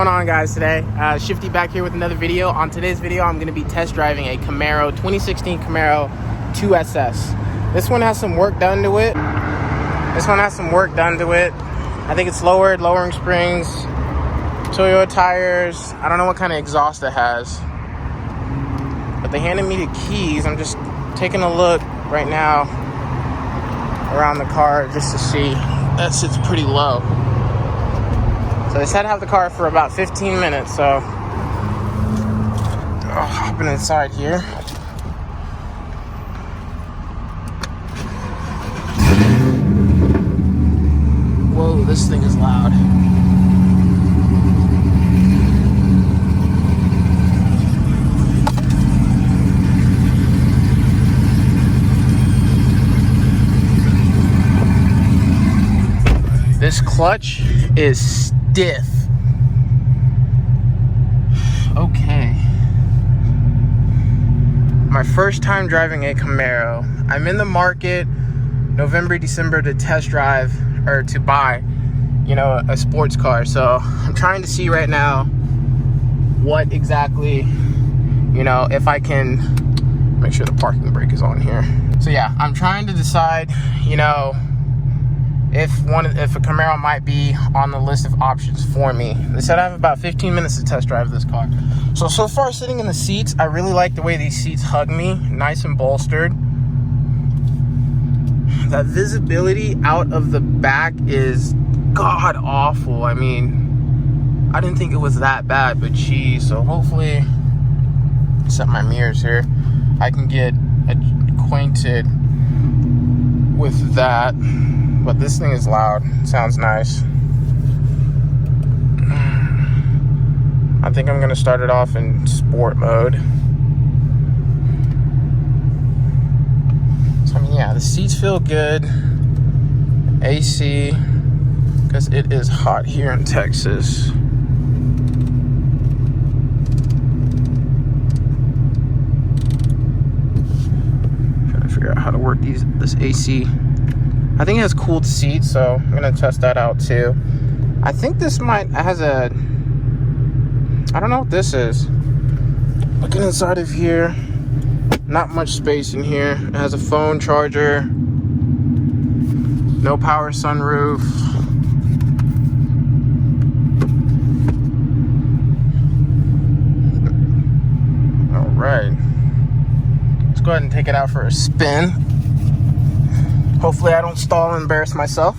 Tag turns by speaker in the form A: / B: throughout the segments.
A: going on, guys? Today Shifty back here with another video. On today's video I'm going to be test driving a Camaro 2016 Camaro 2SS. This one has some work done to it. I think it's lowering springs, TOYO tires. I don't know what kind of exhaust it has, but they handed me the keys. I'm just taking a look right now around the car just to see. That sits pretty low. So they said to have the car for about 15 minutes, so hopping inside here. Whoa, this thing is loud. This clutch is stiff. Okay. My first time driving a Camaro. I'm in the market November, December to test drive or to buy, a sports car. So I'm trying to see right now what exactly, if I can make sure the parking brake is on here. So yeah, I'm trying to decide, if a Camaro might be on the list of options for me. They said I have about 15 minutes to test drive this car. So far sitting in the seats, I really like the way these seats hug me, nice and bolstered. That visibility out of the back is god awful. I mean, I didn't think it was that bad, but geez. So hopefully, set my mirrors here, I can get acquainted with that. But this thing is loud. It sounds nice. I think I'm gonna start it off in sport mode. So I mean, yeah, the seats feel good. AC, because it is hot here in Texas. Trying to figure out how to work this AC. I think it has cooled seats, so I'm gonna test that out too. I think this has a, I don't know what this is. Looking inside of here, not much space in here. It has a phone charger, no power sunroof. All right, let's go ahead and take it out for a spin. Hopefully I don't stall and embarrass myself.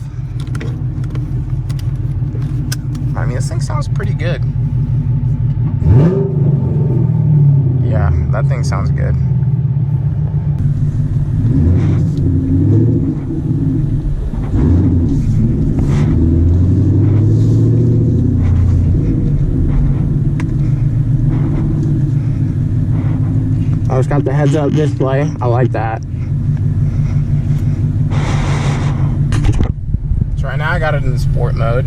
A: I mean, this thing sounds pretty good. Yeah, that thing sounds good. Oh, it's got the heads up display. I like that. So right now I got it in sport mode.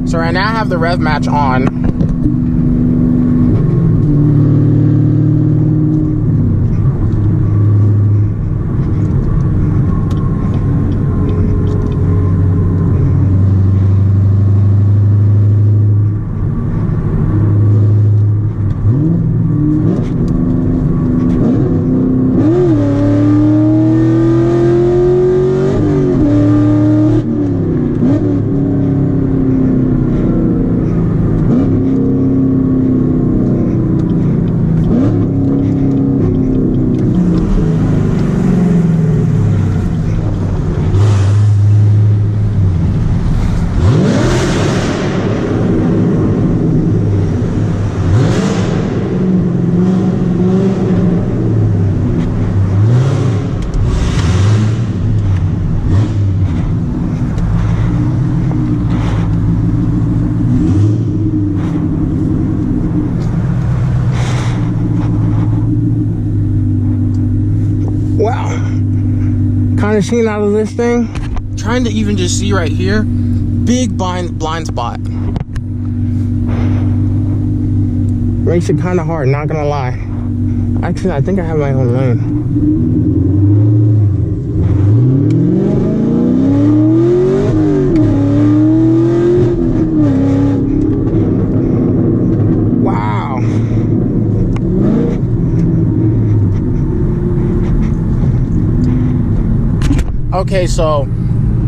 A: So right now I have the rev match on. kind of seeing out of this thing. Trying to even just see right here. Big blind spot. Makes it kind of hard, not gonna lie. Actually, I think I have my own lane. Wow. Okay, so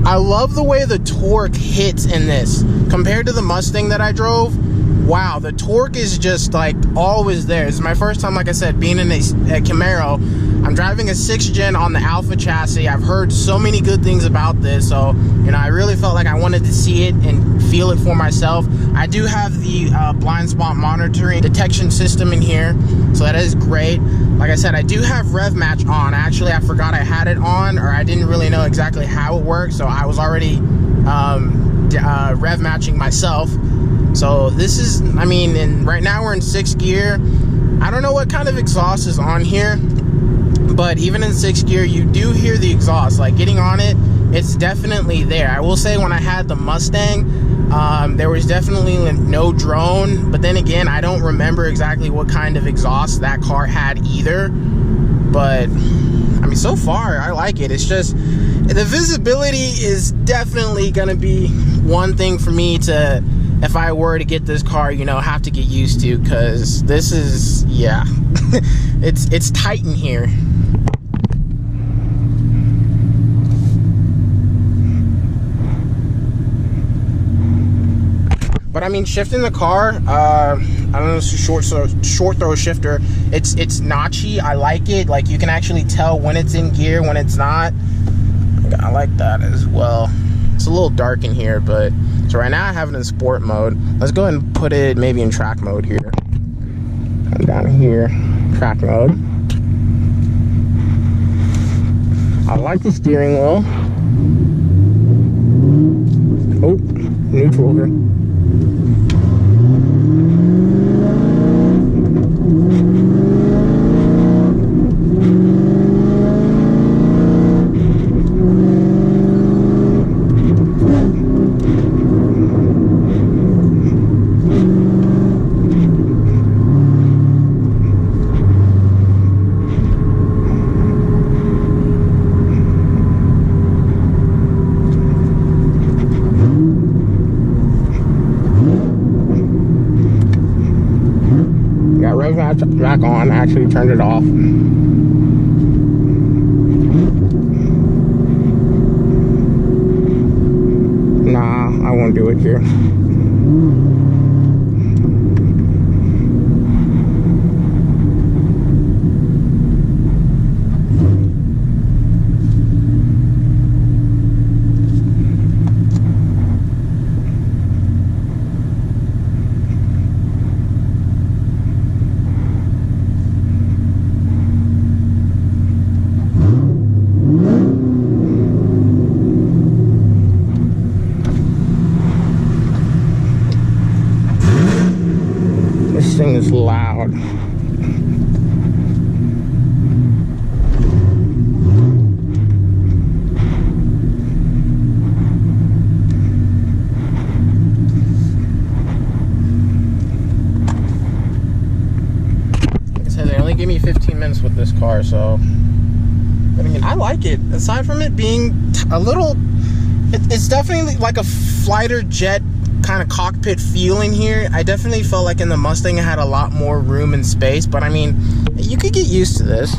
A: I love the way the torque hits in this compared to the Mustang that I drove. Wow, the torque is just like always there. This is my first time, like I said, being in a Camaro. I'm driving a 6th gen on the Alpha chassis. I've heard so many good things about this, so you know, I really felt like I wanted to see it and feel it for myself. I do have the blind spot monitoring detection system in here, so that is great. Like I said, I do have rev match on. Actually, I forgot I had it on, or I didn't really know exactly how it worked, so I was already rev matching myself. So this is, I mean, and right now we're in 6th gear. I don't know what kind of exhaust is on here, but even in 6th gear, you do hear the exhaust. Like getting on it, it's definitely there. I will say when I had the Mustang, there was definitely no drone, but then again, I don't remember exactly what kind of exhaust that car had either. But I mean, so far I like it. It's just the visibility is definitely gonna be one thing for me to, if I were to get this car, you know, have to get used to, because this is, yeah, it's tight in here. But I mean, shifting the car, I don't know, it's a short throw shifter. It's notchy. I like it. Like you can actually tell when it's in gear, when it's not. I like that as well. It's a little dark in here, but so right now I have it in sport mode. Let's go ahead and put it maybe in track mode here. Come down here, track mode. I like the steering wheel. Oh, neutral here. Back on, I actually turned it off. Nah, I won't do it here. This thing is loud. Like I said, they only gave me 15 minutes with this car, so. But I mean, I like it. Aside from it being a little, it's definitely like a fighter jet kind of cockpit feel in here. I definitely felt like in the Mustang it had a lot more room and space, but I mean, you could get used to this.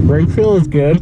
A: Brake feel is good.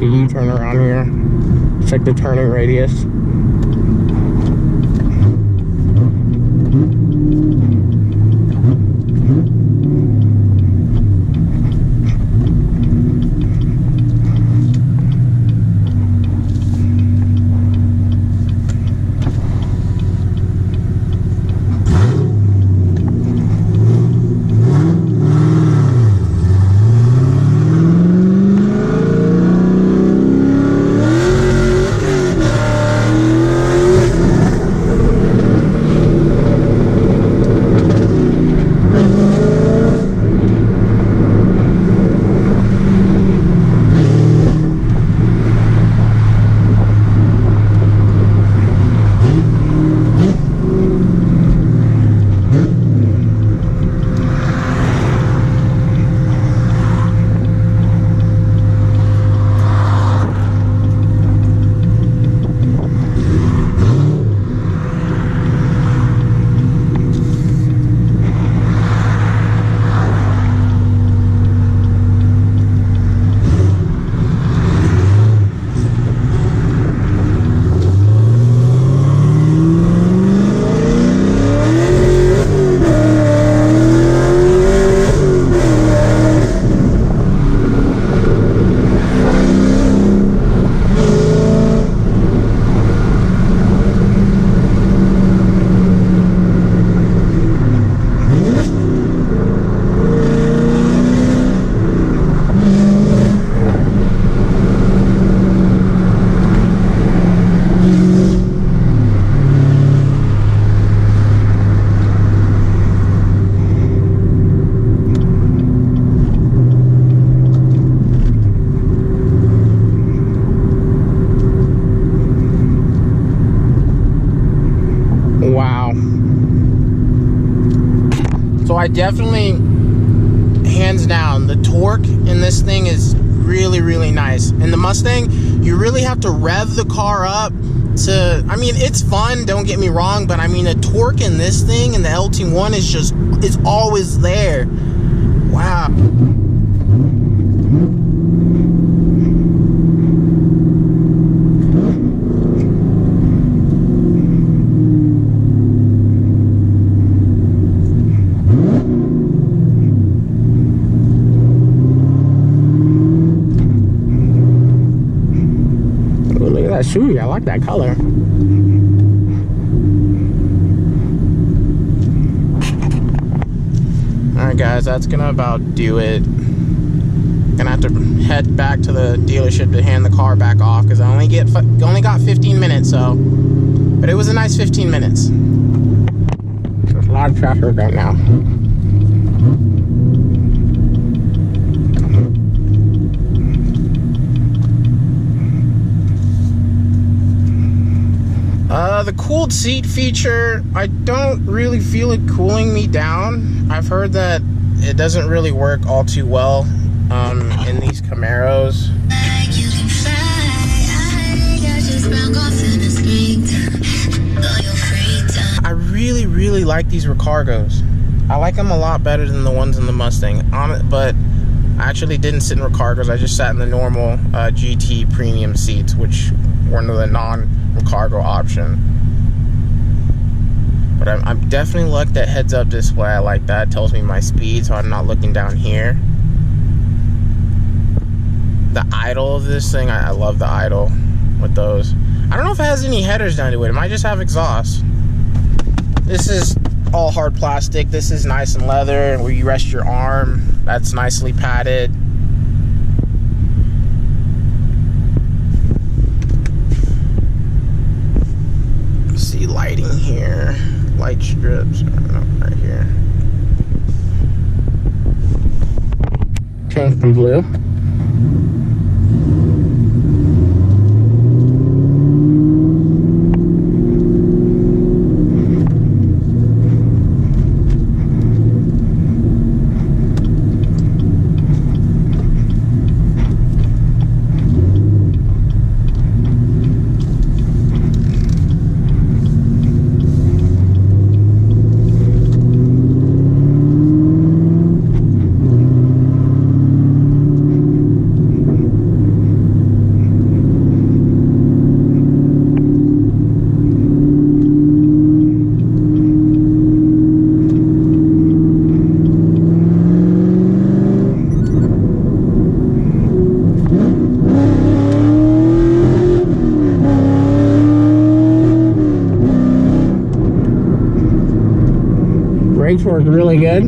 A: a U-turn around here. Check the turning radius. So I definitely, hands down, the torque in this thing is really, really nice. In the Mustang, you really have to rev the car up to, I mean, it's fun, don't get me wrong, but I mean, the torque in this thing, in the LT1, is just, it's always there. Wow. That shoe, I like that color. Alright guys, that's gonna about do it. Gonna have to head back to the dealership to hand the car back off because I only got 15 minutes, so, but it was a nice 15 minutes. There's a lot of traffic right now. The cooled seat feature, I don't really feel it cooling me down. I've heard that it doesn't really work all too well in these Camaros. I really, really like these Recargos. I like them a lot better than the ones in the Mustang. But I actually didn't sit in Recargos. I just sat in the normal GT premium seats, which were the non-Recargo option. But I'm definitely like that heads-up display. I like that. It tells me my speed, so I'm not looking down here. The idle of this thing, I love the idle with those. I don't know if it has any headers down to it. It might just have exhaust. This is all hard plastic. This is nice and leather, where you rest your arm. That's nicely padded. See lighting here. Light strips, right here. Change from blue. torque really good.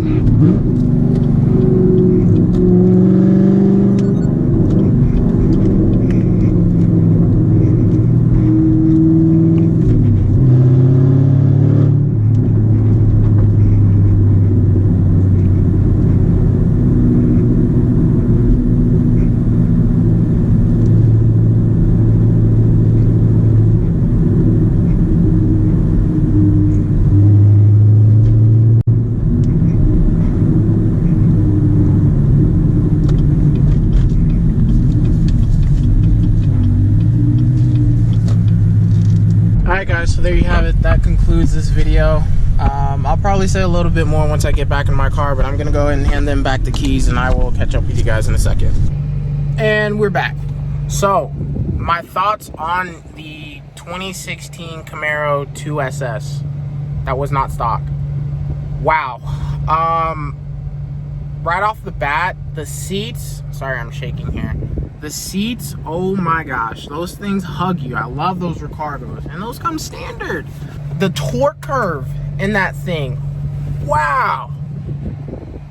A: Alright guys, so there you have it. That concludes this video. I'll probably say a little bit more once I get back in my car, but I'm gonna go ahead and hand them back the keys and I will catch up with you guys in a second. And we're back. So, my thoughts on the 2016 Camaro 2 SS that was not stock. Wow. Right off the bat, the seats, sorry I'm shaking here. The seats, oh my gosh, those things hug you. I love those Ricardos, and those come standard. The torque curve in that thing, wow.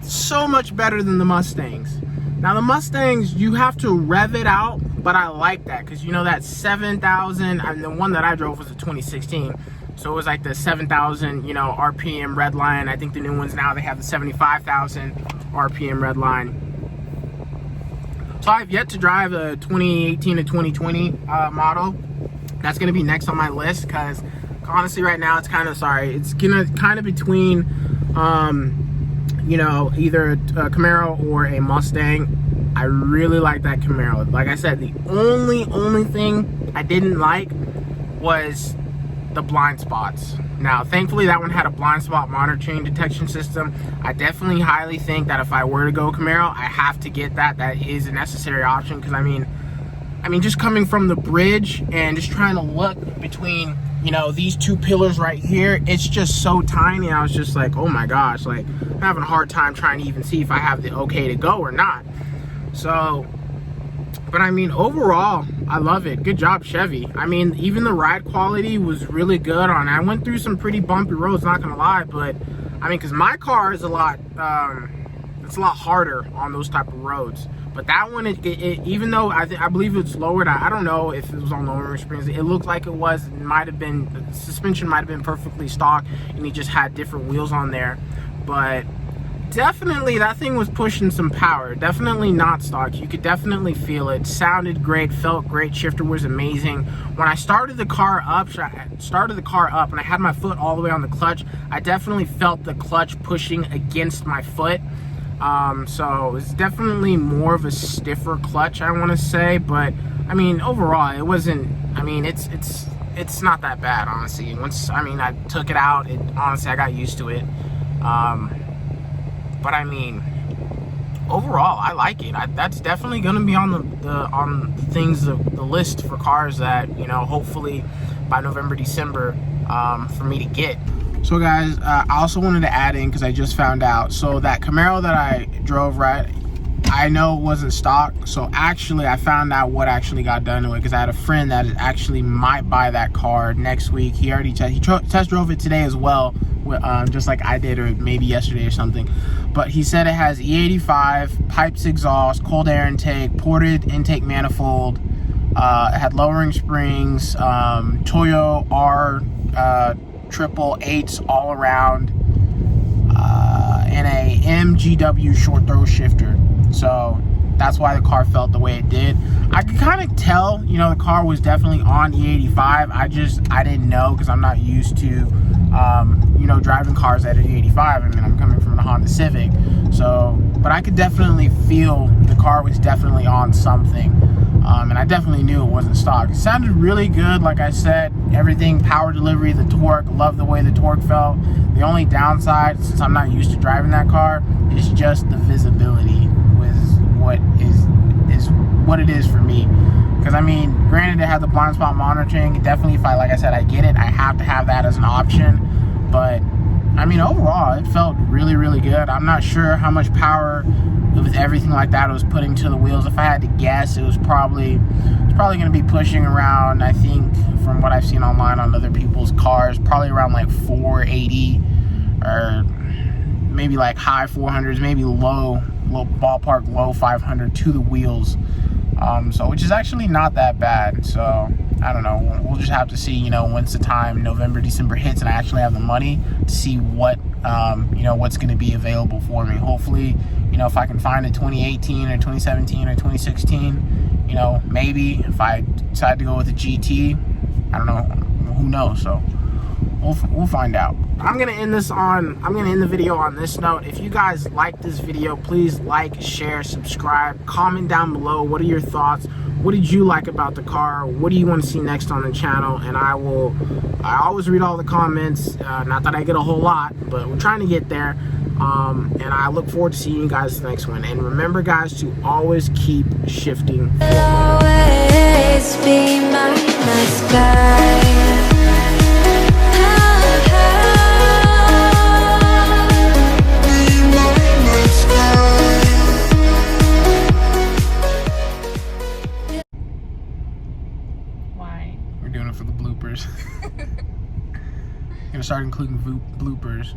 A: So much better than the Mustangs. Now the Mustangs, you have to rev it out, but I like that because you know that 7,000, and the one that I drove was a 2016. So it was like the 7,000, you know, RPM red line. I think the new ones now, they have the 75,000 RPM red line. So I've yet to drive a 2018 to 2020 model. That's gonna be next on my list because honestly right now it's kind of, it's gonna kind of between, you know, either a Camaro or a Mustang. I really like that Camaro. Like I said, the only thing I didn't like was the blind spots. Now, thankfully, that one had a blind spot monitoring detection system. I definitely highly think that if I were to go Camaro, I have to get that. That is a necessary option because I mean, just coming from the bridge and just trying to look between, you know, these two pillars right here, it's just so tiny. I was just like, oh my gosh, like I'm having a hard time trying to even see if I have the okay to go or not. So, but I mean, overall, I love it. Good job, Chevy. I mean, even the ride quality was really good on it. I went through some pretty bumpy roads, not gonna lie, but I mean, because my car is a lot, it's a lot harder on those type of roads. But that one, even though I believe it's lowered, I don't know if it was on lowering springs. It looked like it was. It might have been, the suspension might have been perfectly stock, and he just had different wheels on there. But definitely that thing was pushing some power. Definitely not stock. You could definitely feel it. Sounded great, felt great. Shifter was amazing. When I started the car up and I had my foot all the way on the clutch, I definitely felt the clutch pushing against my foot. So it's definitely more of a stiffer clutch, I want to say, but I mean, overall, it wasn't, I mean, it's not that bad, honestly. Once, I mean, I took it out, honestly, I got used to it. But I mean, overall, I like it. That's definitely going to be on the list for cars that, you know, hopefully by November, December, for me to get. So guys, I also wanted to add in, because I just found out, so that Camaro that I drove, right, I know it wasn't stock. So actually, I found out what actually got done to it, because I had a friend that actually might buy that car next week. He already test drove it today as well, just like I did, or maybe yesterday or something. But he said it has E85, pipes exhaust, cold air intake, ported intake manifold, it had lowering springs, TOYO R triple 8s all around, and a MGW short throw shifter. So that's why the car felt the way it did. I could kind of tell, you know, the car was definitely on E85. I didn't know, because I'm not used to, you know, driving cars at E85. I mean, I'm coming from a Honda Civic. So, but I could definitely feel the car was definitely on something. And I definitely knew it wasn't stock. It sounded really good, like I said. Everything, power delivery, the torque, love the way the torque felt. The only downside, since I'm not used to driving that car, is just the visibility was what it is for me. Because I mean, granted, it had the blind spot monitoring. Definitely, if I, like I said, I get it, I have to have that as an option. But I mean, overall, it felt really, really good. I'm not sure how much power, with everything like that, it was putting to the wheels. If I had to guess, it was probably going to be pushing around, I think, from what I've seen online on other people's cars, probably around like 480 or maybe like high 400s, maybe low ballpark low 500 to the wheels. So which is actually not that bad. So I don't know, we'll just have to see, you know, once the time November, December hits and I actually have the money to see what you know, what's going to be available for me. Hopefully, you know, if I can find a 2018 or 2017 or 2016, you know, maybe if I decide to go with a GT, I don't know, who knows. So we'll find out. I'm gonna end the video on this note. If you guys like this video, please like, share, subscribe, comment down below. What are your thoughts? What did you like about the car? What do you want to see next on the channel? And I always read all the comments. Not that I get a whole lot, but we're trying to get there. And I look forward to seeing you guys next one. And remember, guys, to always keep shifting forward.
B: Always be my sky.
A: We're doing it for the bloopers. Gonna start including bloopers.